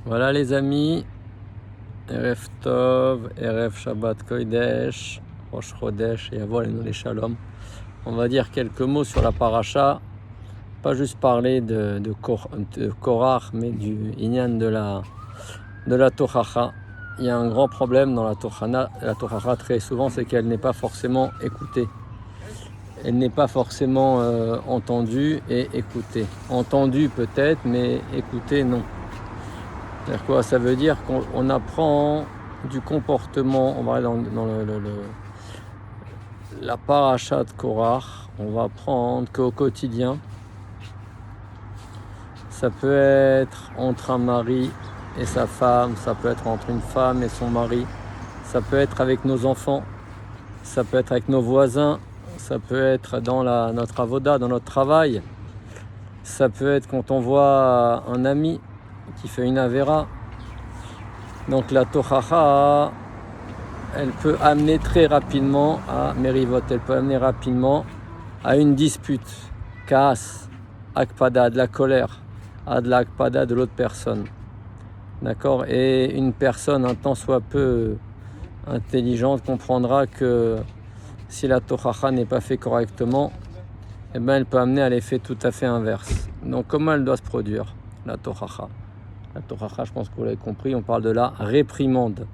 Voilà les amis, Erev Tov, Erev Shabbat Kodesh, Rosh Chodesh et Yavo Aleinu Shalom. On va dire quelques mots sur la paracha, pas juste parler de Korach, mais du Inyan de la Tochacha. Il y a un grand problème dans la Tochacha très souvent, c'est qu'elle n'est pas forcément écoutée. Elle n'est pas forcément entendue et écoutée. Entendue peut-être, mais écoutée non. C'est-à-dire quoi? Ça veut dire qu'on apprend du comportement, on va aller dans la paracha de Korach, on va apprendre qu'au quotidien, ça peut être entre un mari et sa femme, ça peut être entre une femme et son mari, ça peut être avec nos enfants, ça peut être avec nos voisins, ça peut être dans notre avoda, dans notre travail, ça peut être quand on voit un ami qui fait une avéra. Donc la Tochacha, elle peut amener très rapidement à Merivot, elle peut amener rapidement à une dispute, Kaas, Akpada, de la colère, à de la Akpada de l'autre personne. D'accord? Et une personne un tant soit peu intelligente comprendra que si la Tochacha n'est pas faite correctement, eh ben, elle peut amener à l'effet tout à fait inverse. Donc comment elle doit se produire, la Tochacha? La Tochacha, je pense que vous l'avez compris, on parle de la réprimande.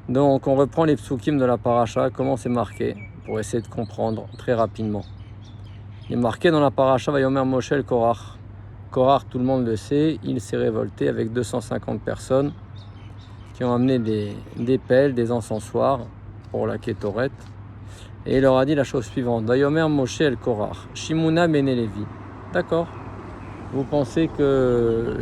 Donc on reprend les psukim de la paracha, comment c'est marqué, pour essayer de comprendre très rapidement. Il est marqué dans la paracha, Vayomer Moshe el Korach. Korach, tout le monde le sait, il s'est révolté avec 250 personnes qui ont amené des pelles, des encensoirs pour la Kétoret. Et il leur a dit la chose suivante, Vayomer Moshe el Korach, Shimuna bene Levi. D'accord? Vous pensez que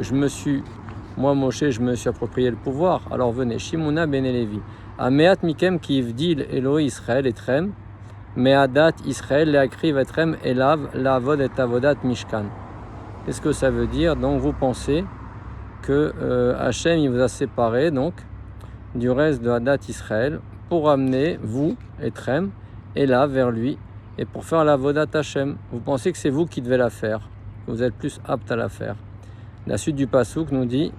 moi Moshe, je me suis approprié le pouvoir, alors venez, Shimuna bene Levi. Ameat mikem ki ivdil Eloi Israël etrem, meadat Israël leakriv etrem elav laavod et avodat mishkan. Qu'est-ce que ça veut dire? Donc vous pensez que Hachem il vous a séparé donc du reste de Hadat Israël pour amener vous, Etrem, Elav vers lui et pour faire l'avodat Hachem. Vous pensez que c'est vous qui devez la faire, que vous êtes plus apte à la faire. La suite du pasuk nous dit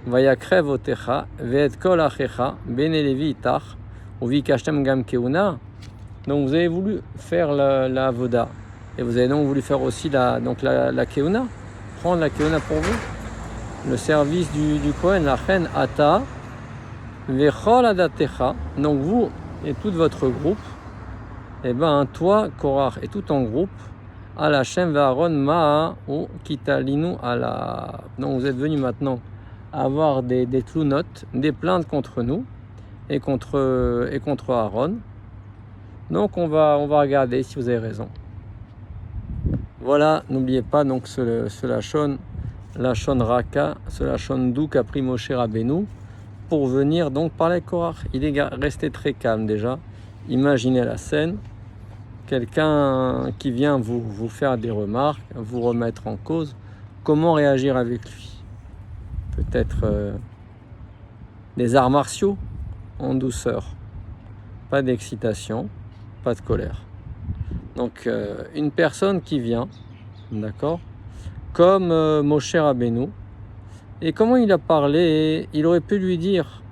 Vayakrev otecha ve'et kol achecha bene levi itach uvikashtem gam keuna. Donc vous avez voulu faire la avoda et vous avez donc voulu faire aussi la keuna, prendre la keuna pour vous, le service du Kohen, la reine ata vechol adatecha. Donc vous et tout votre groupe, et ben toi Korach et tout ton groupe al Hashem ve'Aaron ma'a ou kitalinu ala. Donc vous êtes venus maintenant avoir des tlounotes, des plaintes contre nous et contre Aaron. Donc on va regarder si vous avez raison. Voilà, n'oubliez pas donc ce lachon raka, ce lachon doux qu'a pris Moshe Rabbeinu pour venir donc parler avec Korach. Il est resté très calme déjà. Imaginez la scène. Quelqu'un qui vient vous faire des remarques, vous remettre en cause, comment réagir avec lui? Peut-être des arts martiaux en douceur, pas d'excitation, pas de colère. Donc une personne qui vient, d'accord, comme Moshe Rabbeinu, et comment il a parlé, il aurait pu lui dire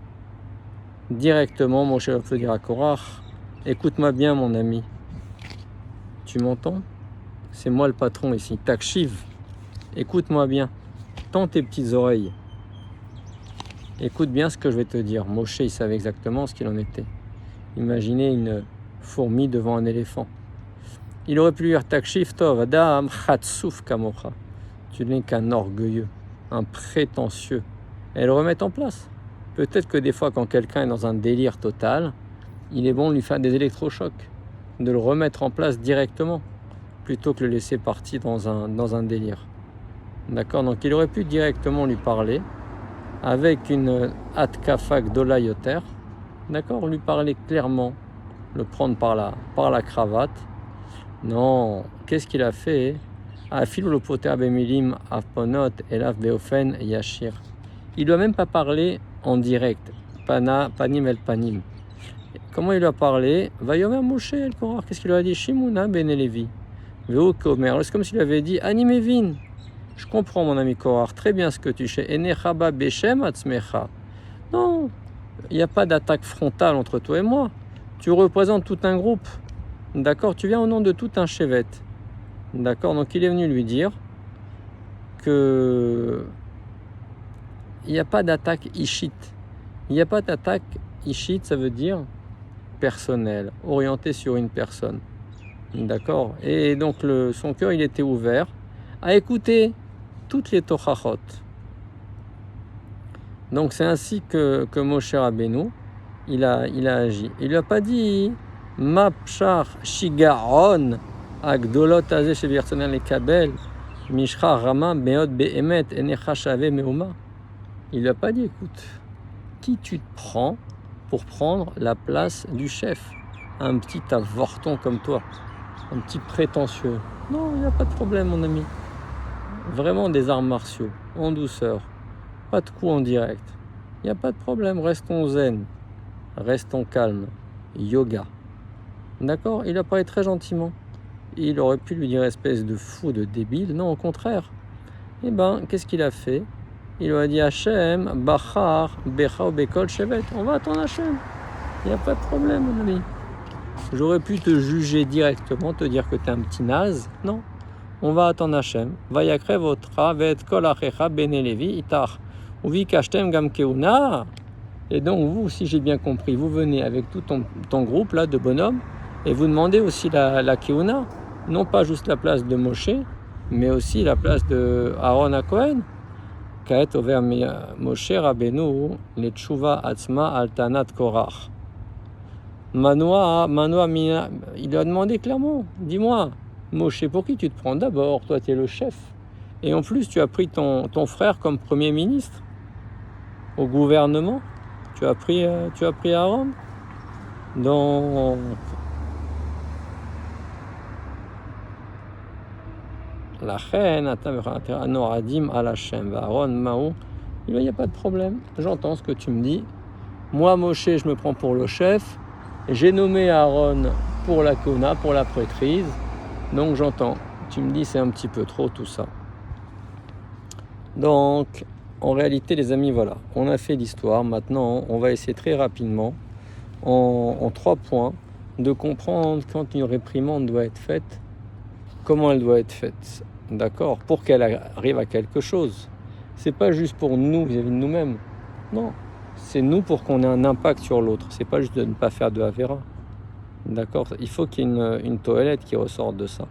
directement, Moshe peut dire à Korach, écoute-moi bien mon ami, tu m'entends? C'est moi le patron ici. Takshiv, écoute-moi bien. Tends tes petites oreilles. Écoute bien ce que je vais te dire. Moshe, il savait exactement ce qu'il en était. Imaginez une fourmi devant un éléphant. Il aurait pu lui dire Takshiv tov, adam chatsouf kamocha. Tu n'es qu'un orgueilleux, un prétentieux. Et le remettre en place. Peut-être que des fois, quand quelqu'un est dans un délire total, il est bon de lui faire des électrochocs, de le remettre en place directement, plutôt que le laisser partir dans un délire. D'accord? Donc il aurait pu directement lui parler, avec une atkafa gdola yoter, d'accord? Lui parler clairement, le prendre par la cravate. Non, qu'est-ce qu'il a fait? Afil le poter bemilim aponot elav beofen yashir. Il ne doit même pas parler en direct, panim el panim. Comment il lui a parlé? Vayomer Moshe el Korach. Qu'est-ce qu'il lui a dit? Shimuna bene Levi. Veo Komer. C'est comme s'il lui avait dit Animevin. Je comprends, mon ami Korach, très bien ce que tu fais. Enechaba beshem atzmecha. Non, il n'y a pas d'attaque frontale entre toi et moi. Tu représentes tout un groupe. D'accord? Tu viens au nom de tout un chevet. D'accord? Donc il est venu lui dire que il n'y a pas d'attaque ishit. Il n'y a pas d'attaque ishit, ça veut dire personnelle, orientée sur une personne. D'accord? Et donc son cœur, il était ouvert à écouter toutes les tochachot. Donc c'est ainsi que Moshe Rabbeinu, il a agi. Il lui a pas dit Ma pshar shigaron agdolot azeh shevirtzonen lekabel mishcha rama meot be'emet enecha shave meuma. Il lui a pas dit écoute, qui tu te prends pour prendre la place du chef? Un petit avorton comme toi, un petit prétentieux. Non, il n'y a pas de problème mon ami. Vraiment des arts martiaux, en douceur. Pas de coup en direct. Il n'y a pas de problème, restons zen, restons calmes. Yoga. D'accord? Il a parlé très gentiment. Il aurait pu lui dire espèce de fou, de débile. Non, au contraire. Eh ben, qu'est-ce qu'il a fait? Il lui a dit Hachem, Bachar, Becha ou Bekol Shevet. On va attendre Hachem. Il n'y a pas de problème, mon ami. J'aurais pu te juger directement, te dire que tu es un petit naze. Non. On va attendre Hachem. Vayakre votra vet kol achecha bene levi itar. Uvi kashtem gam keuna. Et donc vous, si j'ai bien compris, vous venez avec tout ton groupe là de bonhommes et vous demandez aussi la keuna. Non pas juste la place de Moshe, mais aussi la place de Aaron à Cohen. Kaet over Moshe Rabbeinu le tshuva atzma altanat korach. Manoa, il lui a demandé clairement, dis-moi, Moshe, pour qui tu te prends d'abord? Toi, tu es le chef. Et en plus, tu as pris ton frère comme premier ministre au gouvernement. Tu as pris Aaron. Donc, la reine, Anoradim à la Shem, Aaron, Maou. Il n'y a pas de problème. J'entends ce que tu me dis. Moi, Moshe, je me prends pour le chef. J'ai nommé Aaron pour la Kona, pour la prêtrise. Donc j'entends. Tu me dis c'est un petit peu trop tout ça. Donc en réalité les amis, voilà. On a fait l'histoire. Maintenant on va essayer très rapidement, en 3 points, de comprendre quand une réprimande doit être faite, comment elle doit être faite. D'accord? Pour qu'elle arrive à quelque chose. C'est pas juste pour nous vis-à-vis de nous-mêmes. Non. C'est nous pour qu'on ait un impact sur l'autre. C'est pas juste de ne pas faire de Avera. D'accord? Il faut qu'il y ait une toilette qui ressorte de ça.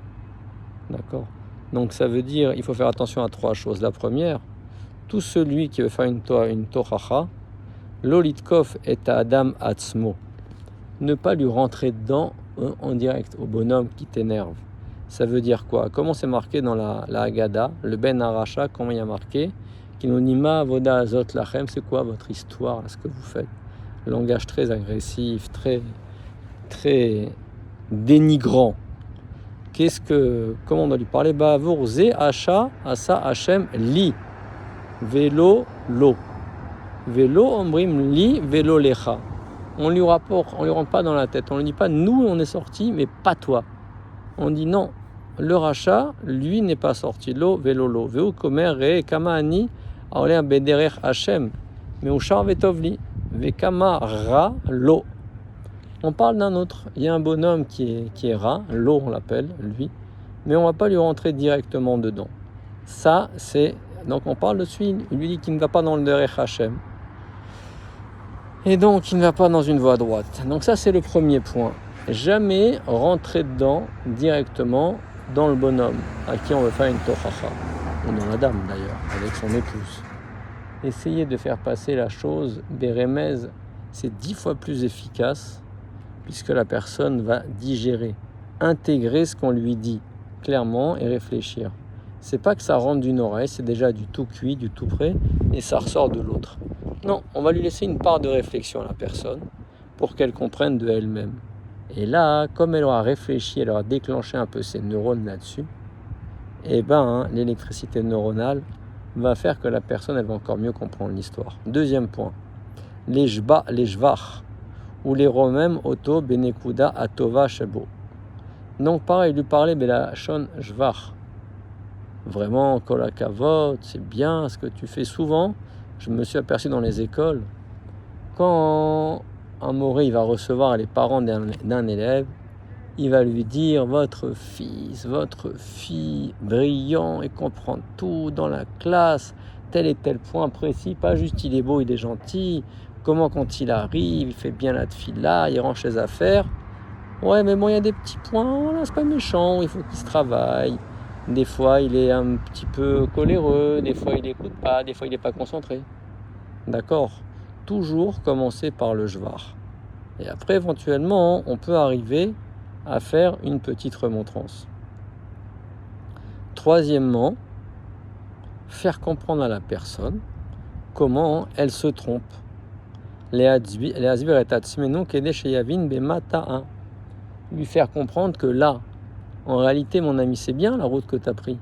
D'accord? Donc ça veut dire, il faut faire attention à 3 choses. La première, tout celui qui veut faire une tochacha, l'olitkov est à Adam Atzmo. Ne pas lui rentrer dedans en direct, au bonhomme qui t'énerve. Ça veut dire quoi? Comment c'est marqué dans la Haggadah, le Ben Aracha, comment il y a marqué? Kinonima voda azot lachem, c'est quoi votre histoire, ce que vous faites? Langage très agressif, très dénigrant. Comment on doit lui parler? Ba'avour ze asha asa Hachem li velo lo ombrim li velo lecha. On lui rentre pas dans la tête. On lui dit pas nous on est sortis mais pas toi. On dit non. Le rachat, lui, n'est pas sorti. Lo velo lo veu komer re kama ani aolem bederech Hachem mais au char vetovli ve kama ra lo. On parle d'un autre. Il y a un bonhomme qui est rat, l'eau on l'appelle, lui, mais on ne va pas lui rentrer directement dedans. Ça, c'est... Donc on parle de celui, il lui dit qu'il ne va pas dans le derech Hachem. Et donc il ne va pas dans une voie droite. Donc ça, c'est le premier point. Jamais rentrer dedans directement dans le bonhomme à qui on veut faire une tochacha. Ou dans la dame d'ailleurs, avec son épouse. Essayer de faire passer la chose, Béremez, c'est 10 fois plus efficace puisque la personne va digérer, intégrer ce qu'on lui dit clairement et réfléchir. C'est pas que ça rentre d'une oreille, c'est déjà du tout cuit, du tout prêt, et ça ressort de l'autre. Non, on va lui laisser une part de réflexion à la personne pour qu'elle comprenne de elle-même. Et là, comme elle aura réfléchi, elle aura déclenché un peu ses neurones là-dessus, et l'électricité neuronale va faire que la personne, elle va encore mieux comprendre l'histoire. Deuxième point, les jvach, ou les romem auto benekuda atova shebo. Donc pareil, lui parler belashon jvach. Vraiment, kol hakavod, c'est bien ce que tu fais souvent. Je me suis aperçu dans les écoles, quand un moré il va recevoir les parents d'un élève, il va lui dire votre fils, votre fille, brillant et comprend tout dans la classe, tel et tel point précis, pas juste il est beau, il est gentil, comment quand il arrive, il fait bien la tefila, il range ses affaires. Ouais, mais bon, il y a des petits points, voilà, c'est pas méchant, il faut qu'il se travaille. Des fois, il est un petit peu coléreux, des fois, il n'écoute pas, des fois, il n'est pas concentré. D'accord? Toujours commencer par le jvar. Et après, éventuellement, on peut arriver à faire une petite remontrance. Troisièmement, faire comprendre à la personne comment elle se trompe. Lui faire comprendre que là, en réalité, mon ami, c'est bien la route que tu as pris,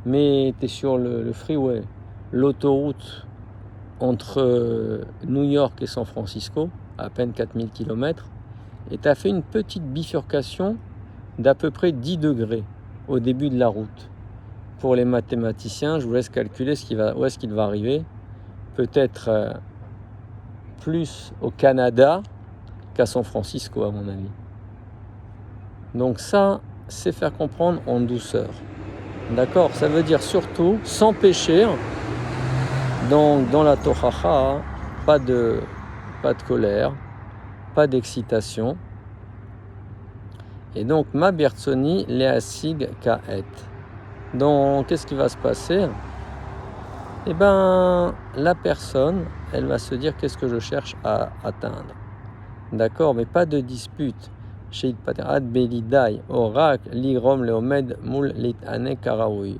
mais tu es sur le freeway, l'autoroute entre New York et San Francisco, à peine 4000 km, et tu as fait une petite bifurcation d'à peu près 10 degrés au début de la route. Pour les mathématiciens, je vous laisse calculer où est-ce qu'il va arriver. Peut-être plus au Canada qu'à San Francisco, à mon avis. Donc ça, c'est faire comprendre en douceur. D'accord? Ça veut dire surtout s'empêcher, dans la tochacha, pas de colère, pas d'excitation. Et donc, ma bertsoni leasig kaet. Donc, qu'est-ce qui va se passer? Eh bien, la personne, elle va se dire qu'est-ce que je cherche à atteindre. D'accord? Mais pas de dispute. Sheit paterat belidai, orak, lirom leomed mul litane karaoui.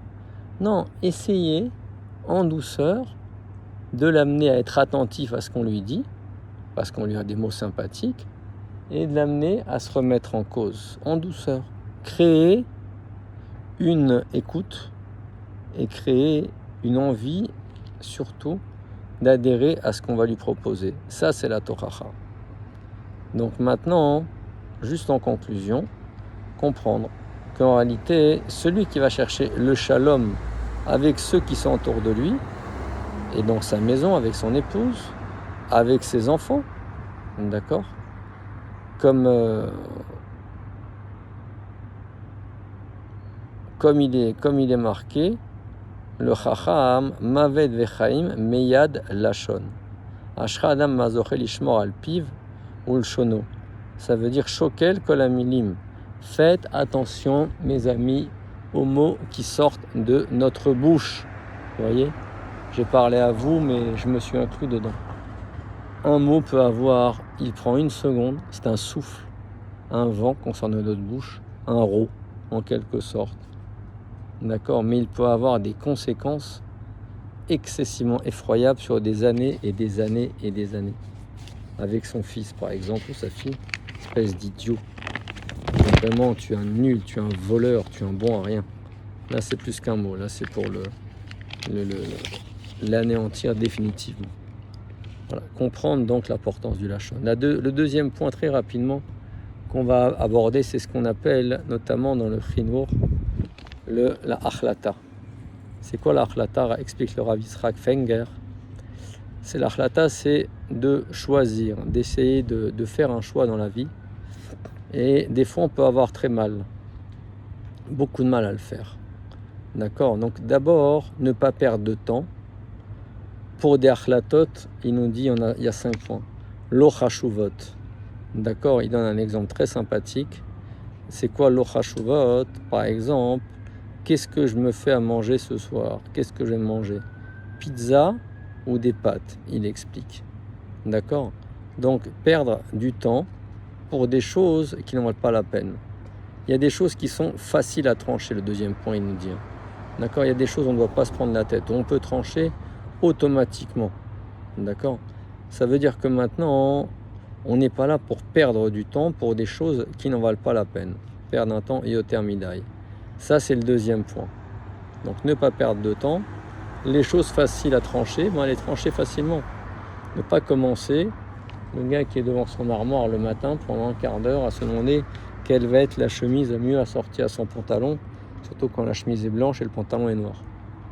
Non, essayez en douceur de l'amener à être attentif à ce qu'on lui dit, parce qu'on lui a des mots sympathiques, et de l'amener à se remettre en cause, en douceur. Créer une écoute et créer une envie, surtout, d'adhérer à ce qu'on va lui proposer. Ça, c'est la tochacha. Donc maintenant, juste en conclusion, comprendre qu'en réalité, celui qui va chercher le shalom avec ceux qui sont autour de lui, et dans sa maison, avec son épouse, avec ses enfants, d'accord? Comme il est marqué, le chacham maved vechaim meyad lashon. Ashra adam mazochel ishmor al piv ul shono. Ça veut dire shokel kol hamilim. Faites attention, mes amis, aux mots qui sortent de notre bouche. Vous voyez, j'ai parlé à vous, mais je me suis inclus dedans. Un mot peut avoir, il prend une seconde, c'est un souffle, un vent concernant notre bouche, un rot en quelque sorte. D'accord, mais il peut avoir des conséquences excessivement effroyables sur des années et des années et des années. Avec son fils par exemple, ou sa fille, espèce d'idiot. Vraiment, tu es un nul, tu es un voleur, tu es un bon à rien. Là, c'est plus qu'un mot, là, c'est pour l'anéantir définitivement. Voilà. Comprendre donc l'importance du lachon. Le deuxième point très rapidement qu'on va aborder, c'est ce qu'on appelle notamment dans le chinour la achlata. C'est quoi la achlata? Explique le Rav Yitzhak Fenger. C'est l'achlata, c'est de choisir, d'essayer de faire un choix dans la vie. Et des fois, on peut avoir très mal, beaucoup de mal à le faire. D'accord? Donc d'abord, ne pas perdre de temps. Pour des achlatot, il nous dit, il y a 5 points. Lo chashuvot. D'accord? Il donne un exemple très sympathique. C'est quoi lo chashuvot? Par exemple, qu'est-ce que je me fais à manger ce soir? Qu'est-ce que je vais manger? Pizza ou des pâtes? Il explique. D'accord? Donc, perdre du temps pour des choses qui n'en valent pas la peine. Il y a des choses qui sont faciles à trancher, le deuxième point, il nous dit. D'accord? Il y a des choses où on ne doit pas se prendre la tête, où on peut trancher automatiquement. D'accord? Ça veut dire que maintenant, on n'est pas là pour perdre du temps pour des choses qui n'en valent pas la peine. Perdre un temps yoter midai. Ça, c'est le deuxième point. Donc, ne pas perdre de temps. Les choses faciles à trancher, les trancher facilement. Ne pas commencer, le gars qui est devant son armoire le matin pendant un quart d'heure à se demander quelle va être la chemise mieux assortie à son pantalon, Surtout quand la chemise est blanche et le pantalon est noir,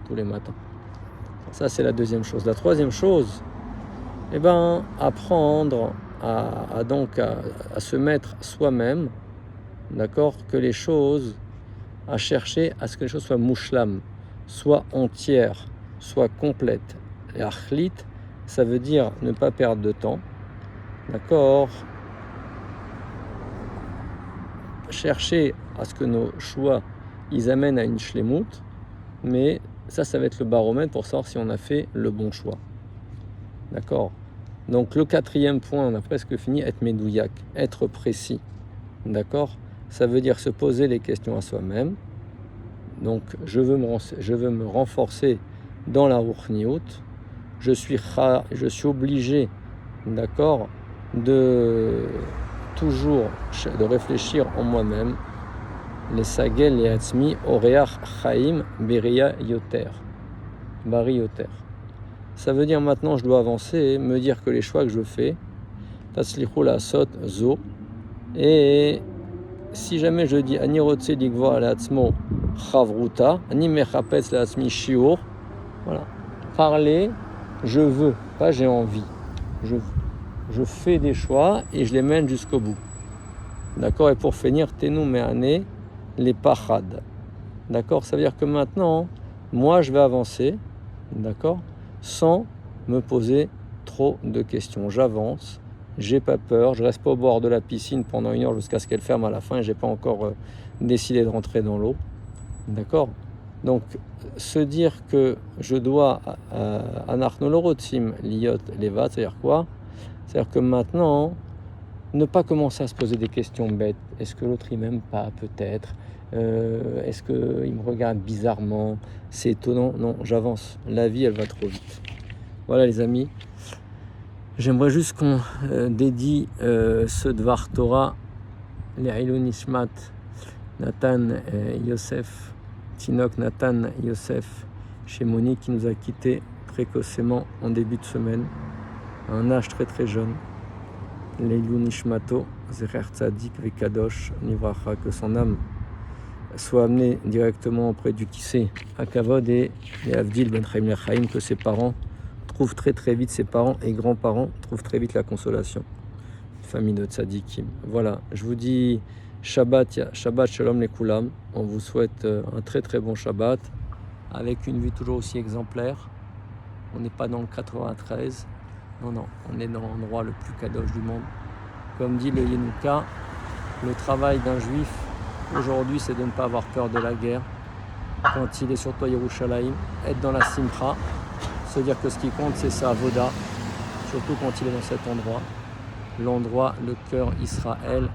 tous les matins. Ça, c'est la deuxième chose. La troisième chose, apprendre à se mettre soi-même, d'accord, que les choses, à chercher à ce que les choses soient mouchlam, soient entières, soient complètes. Et achlit, ça veut dire ne pas perdre de temps, d'accord, chercher à ce que nos choix, ils amènent à une shlemut, mais ça va être le baromètre pour savoir si on a fait le bon choix. D'accord. Donc le quatrième point, on a presque fini, être médouillac, être précis. D'accord. Ça veut dire se poser les questions à soi-même. Donc je veux me renforcer dans la ruchniout. Je suis obligé, d'accord, de toujours de réfléchir en moi-même. Les sagel et atzmi oreach chaim beria yoter. Bari yoter. Ça veut dire maintenant je dois avancer, me dire que les choix que je fais, taslichou la sot zo, et si jamais je dis ani rotse digva la atzmo chavruta, ani mechapetz la atzmi shiur, voilà, parler, je veux, pas j'ai envie, je fais des choix et je les mène jusqu'au bout. D'accord. Et pour finir, tenu me'ane les pachad. D'accord. Ça veut dire que maintenant, moi je vais avancer, d'accord, sans me poser trop de questions. J'avance, j'ai pas peur, je reste pas au bord de la piscine pendant 1 heure jusqu'à ce qu'elle ferme à la fin et j'ai pas encore décidé de rentrer dans l'eau. D'accord. Donc se dire que je dois anachnolorotim liot levat, c'est-à-dire quoi? C'est-à-dire que maintenant, ne pas commencer à se poser des questions bêtes. Est-ce que l'autre il m'aime pas? Peut-être. Est-ce qu'il me regarde bizarrement? C'est étonnant. Non, j'avance. La vie, elle va trop vite. Voilà les amis. J'aimerais juste qu'on dédie ce Dvar Torah, les Ilou Nishmat, Nathan Yosef, Tinok Nathan Yosef, chez Monique qui nous a quittés précocement en début de semaine, à un âge très très jeune. Leilou Nishmato, Zecher Tzadik Vekadosh Nivracha, que son âme soit amenée directement auprès du Kissé à Kavod et Avdil Ben Chaim Lechaim, que ses parents trouvent très très vite, ses parents et grands-parents trouvent très vite la consolation. Famille de Tzadikim. Voilà, je vous dis Shabbat Shalom les Koulam. On vous souhaite un très très bon Shabbat avec une vue toujours aussi exemplaire. On n'est pas dans le 93. Non, on est dans l'endroit le plus kadosh du monde. Comme dit le Yenouka, le travail d'un juif aujourd'hui, c'est de ne pas avoir peur de la guerre. Quand il est surtout à Yerushalayim, être dans la simcha, se dire que ce qui compte, c'est sa avoda, surtout quand il est dans cet endroit. L'endroit, le cœur Israël,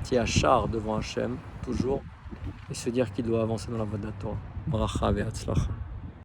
qui est à char devant Hachem, toujours, et se dire qu'il doit avancer dans la voie de la Torah. Bracha ve'atzlacha.